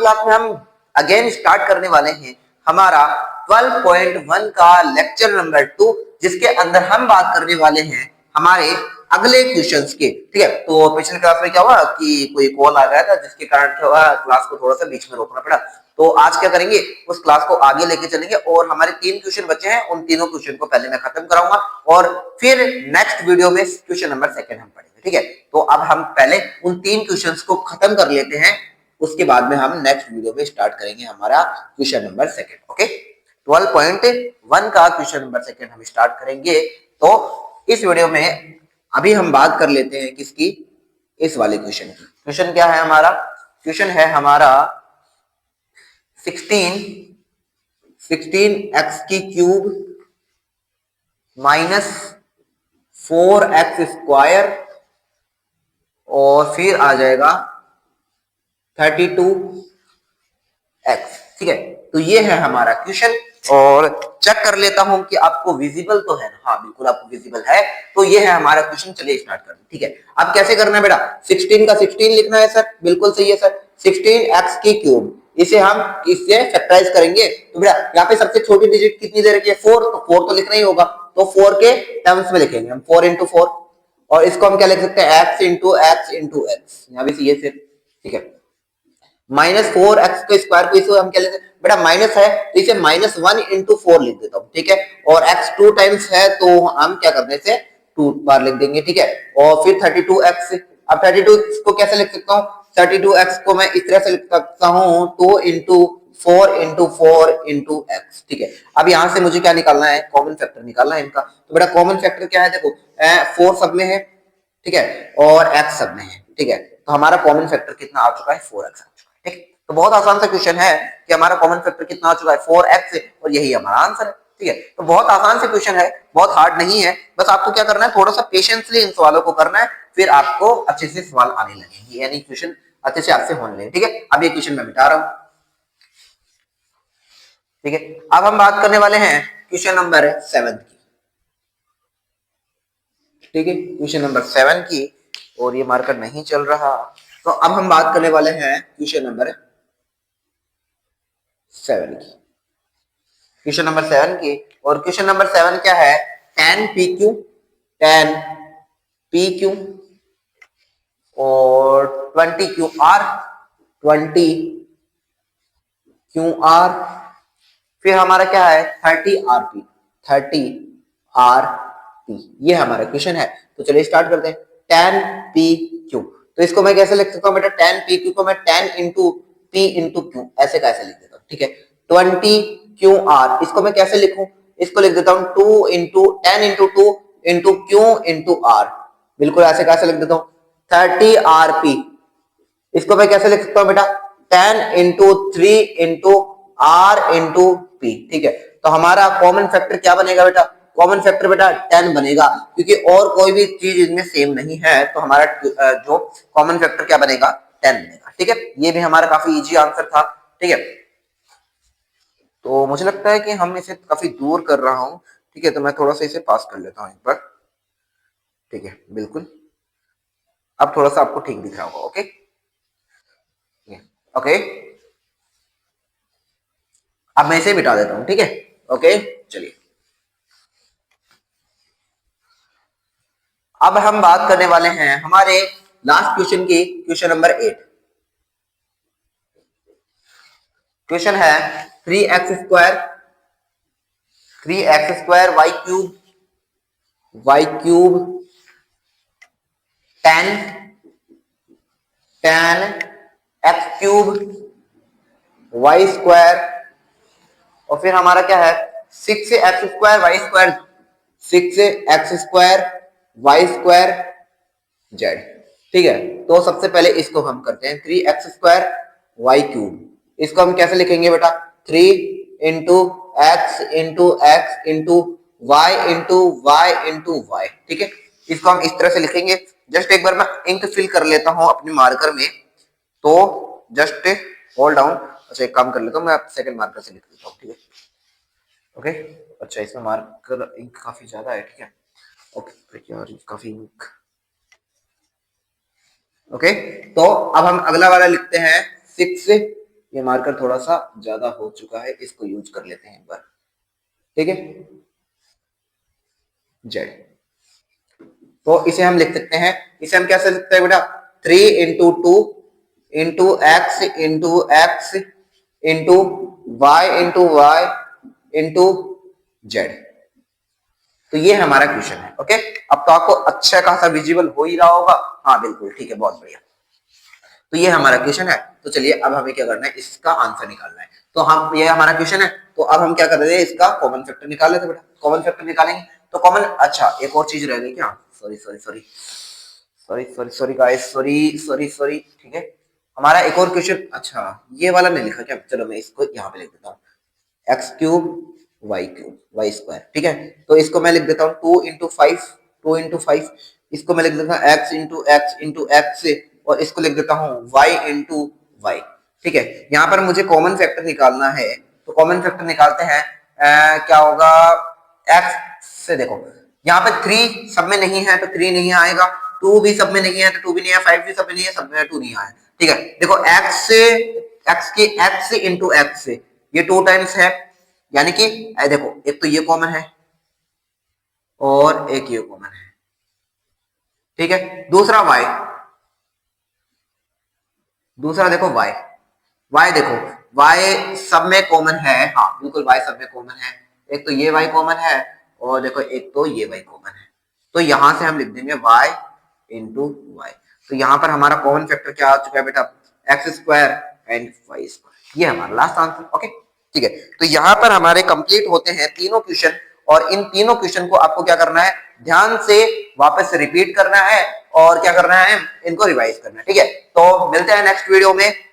Class में हम again start करने वाले हैं हमारा 12.1 का लेक्चर नंबर 2, जिसके अंदर हम बात करने वाले हैं हमारे अगले क्वेश्चंस के। ठीक है, तो पिछले क्लास में क्या हुआ कि कोई कॉल आ गया था, जिसके कारण क्या हुआ क्लास को थोड़ा सा बीच में रोकना पड़ा। तो आज क्या करेंगे, उस क्लास को आगे लेके चलेंगे और हमारे 3 क्वेश्चन बचे हैं, उन तीनों क्वेश्चन को पहले मैं खत्म कराऊंगा और फिर नेक्स्ट वीडियो में क्वेश्चन नंबर 2 हम पढ़ेंगे। ठीक है, तो अब हम पहले उन 3 क्वेश्चंस को खत्म कर लेते हैं, उसके बाद में हम नेक्स्ट वीडियो में स्टार्ट करेंगे हमारा क्वेश्चन नंबर 2। ओके, 12.1 का क्वेश्चन नंबर 2 हम स्टार्ट करेंगे। तो इस वीडियो में अभी हम बात कर लेते हैं किसकी, इस वाले क्वेश्चन की। क्वेश्चन क्या है हमारा, क्वेश्चन है हमारा 16x की क्यूब माइनस 4x स्क्वायर और फिर आ जाएगा 32x। ठीक है, तो ये है हमारा क्वेश्चन और चेक कर लेता हूं कि आपको विजिबल तो है ना। हाँ बिल्कुल आपको विजिबल है, तो ये है हमारा क्वेश्चन। चलिए स्टार्ट करते हैं। ठीक है, अब कैसे करना है बेटा, 16 का 16 लिखना है सर, बिल्कुल सही है सर। 16x की क्यूब, इसे हम इससे फैक्टराइज करेंगे तो बेटा यहाँ पे सबसे छोटी डिजिट कितनी दे रखी है, 4, तो 4 तो लिखना ही होगा, तो 4 के टर्म्स में लिखेंगे हम 4 into 4 और इसको हम क्या लिख सकते हैं x into x into x, यहाँ भी सी है फिर। ठीक है, माइनस 4x के स्क्वायर को इसे हम क्या लेते हैं बेटा, माइनस है तो इसे -1 into 4 लिख देता हूँ। ठीक है, और x 2 टाइम्स है तो हम क्या करते हैं इसे 2 बार लिख देंगे। ठीक है, और फिर 32x, अब 32 को कैसे लिख सकता हूँ, 32x को मैं इस तरह से लिख सकता हूँ 2 into 4 into 4 into x। ठीक है, अब यहाँ से मुझे क्या निकालना है, कॉमन फैक्टर निकालना है इनका। तो बेटा कॉमन फैक्टर क्या है, देखो 4 सब में है, ठीक है, और x सब में है। ठीक है, तो हमारा कॉमन फैक्टर कितना आ चुका है, 4x आ चुका है। ठीक, तो बहुत आसान सा क्वेश्चन है कि हमारा कॉमन फैक्टर कितना आ चुका है, 4x, और यही हमारा आंसर है। ठीक है, तो बहुत आसान से क्वेश्चन है, बहुत हार्ड नहीं है, बस आपको क्या करना है, थोड़ा सा पेशेंसली इन सवालों को करना है, फिर आपको अच्छे से सवाल आने लगेंगे, यानी क्वेश्चन अच्छे से आपसे होने लगेंगे। ठीक है, अब ये क्वेश्चन मैं मिटा रहा हूं। ठीक है, अब हम बात करने वाले हैं क्वेश्चन नंबर 7 की। ठीक है, क्वेश्चन नंबर 7 की, और ये मार्कर नहीं चल रहा, तो अब हम बात करने वाले हैं क्वेश्चन नंबर 7 की। क्वेश्चन नंबर 7 की, और क्वेश्चन नंबर 7 क्या है, tan PQ, tan PQ और 20QR, 20QR, फिर हमारा क्या है 30RP, 30RP, ये हमारा क्वेश्चन है। तो चलिए स्टार्ट करते हैं। tan PQ, तो इसको मैं कैसे लिख सकता हूँ बेटा, tan PQ को मैं tan into P into Q ऐसे कैसे लिख देता हूँ। ठीक है, 20QR, इसको मैं कैसे लिखूं, इसको लिख देता हूँ 2 into 10 into 2 into Q into R, बिल्कुल ऐसे कैसे लिख देता हूँ। 30RP, इसको मैं कैसे लिख सकता हूँ बेटा, 10 into 3 into R into P। ठीक है, तो हमारा कॉमन फैक्टर क्या बनेगा बेटा, कॉमन फैक्टर बेटा 10 बनेगा, क्योंकि और कोई भी चीज इनमें सेम नहीं है, तो हमारा जो कॉमन फैक्टर क्या बनेगा, 10 बनेगा। ठीक है, ये भी हमारा काफी इजी आंसर था। ठीक है, तो मुझे लगता है कि हम इसे काफी दूर कर रहा हूं। ठीक है, तो मैं थोड़ा सा इसे पास कर लेता हूं एक बार। ठीक है, बिल्कुल अब थोड़ा सा आपको ठीक दिख रहा होगा। ओके ओके, अब मैं इसे मिटा देता हूं। ठीक है, ओके, चलिए अब हम बात करने वाले हैं हमारे लास्ट क्वेश्चन की, क्वेश्चन नंबर 8। क्वेश्चन है 3x square, 3x square Y cube, Y cube 10 10 x cube Y square, और फिर हमारा क्या है 6x square Y square, 6x square Y square Z. ठीक है, तो सबसे पहले इसको हम करते हैं 3x स्क्वायर वाई क्यूब, इसको हम कैसे लिखेंगे बेटा, 3 into X into X into Y into Y into Y. ठीक है, इसको हम इस तरह से लिखेंगे। जस्ट एक बार मैं इंक फिल कर लेता हूं अपने मार्कर में, तो जस्ट होल्ड डाउन। अच्छा एक काम कर लेता हूं, मैं सेकंड मार्कर से लिख देता हूं। ठीक है, ओके, अच्छा इसमें मार्कर इंक काफी ज्यादा है। ठीक है, ओके यार काफी इंक। ओके, तो अब हम अगला वाला लिखते हैं 6 ये मार्कर थोड़ा सा ज्यादा हो चुका है, इसको यूज कर लेते हैं एक बार, ठीक है। जेड, तो इसे हम लिख सकते हैं, इसे हम कैसे लिखते हैं बेटा, 3 into 2 into x into y into z। तो ये हमारा क्वेश्चन है, ओके। अब तो आपको अच्छा खासा विजिबल हो ही रहा होगा, हाँ बिल्कुल ठीक है, बहुत बढ़िया। तो ये हमारा क्वेश्चन है। तो चलिए अब हमें क्या करना है, इसका आंसर निकालना है। तो हम, ये हमारा क्वेश्चन है, तो अब हम क्या कर रहे हैं, इसका कॉमन फैक्टर निकाल लेते बेटा। कॉमन फैक्टर निकालेंगे तो कॉमन, अच्छा एक और चीज रह गई क्या, sorry sorry sorry sorry sorry sorry guys, sorry sorry sorry, ठीक है। हमारा एक और क्वेश्चन, अच्छा ये वाला नहीं लिखा क्या, चलो मैं इसको यहाँ पे लिख देता हूँ, एक्स क्यूब वाई स्क्वायर, ठीक है। तो इसको मैं लिख देता हूँ 2 into 5, इसको मैं लिख देता हूँ x into x, और इसको लिख देता हूँ y into y, ठीक है। यहाँ पर मुझे कॉमन फैक्टर निकालना है, तो कॉमन फैक्टर निकालते हैं। क्या होगा, x से देखो, यहाँ पे 3 सब में नहीं है तो 3 नहीं आएगा, 2 भी सब में नहीं है तो 2 भी नहीं है, 5 भी सब में नहीं है, सब में 2 नहीं आया, ठीक है। देखो x into x ये 2 टाइम्स है, यानी कि देखो एक तो ये कॉमन है और एक ये कॉमन है, ठीक है। दूसरा देखो y देखो, y सब में कॉमन है, हाँ बिल्कुल y सब में कॉमन है। एक तो ये y कॉमन है और देखो एक तो ये y कॉमन है, तो यहां से हम लिख देंगे y into y। तो यहां पर हमारा कॉमन फैक्टर क्या आ चुका है बेटा, X square and Y square, ये हमारा लास्ट आंसर, ओके ठीक है। तो यहाँ पर हमारे कंप्लीट होते हैं तीनों क्वेश्चन, और इन तीनों क्वेश्चन को आपको क्या करना है, ध्यान से वापस से रिपीट करना है और क्या करना है, इनको रिवाइज करना है, ठीक है। तो मिलते हैं नेक्स्ट वीडियो में।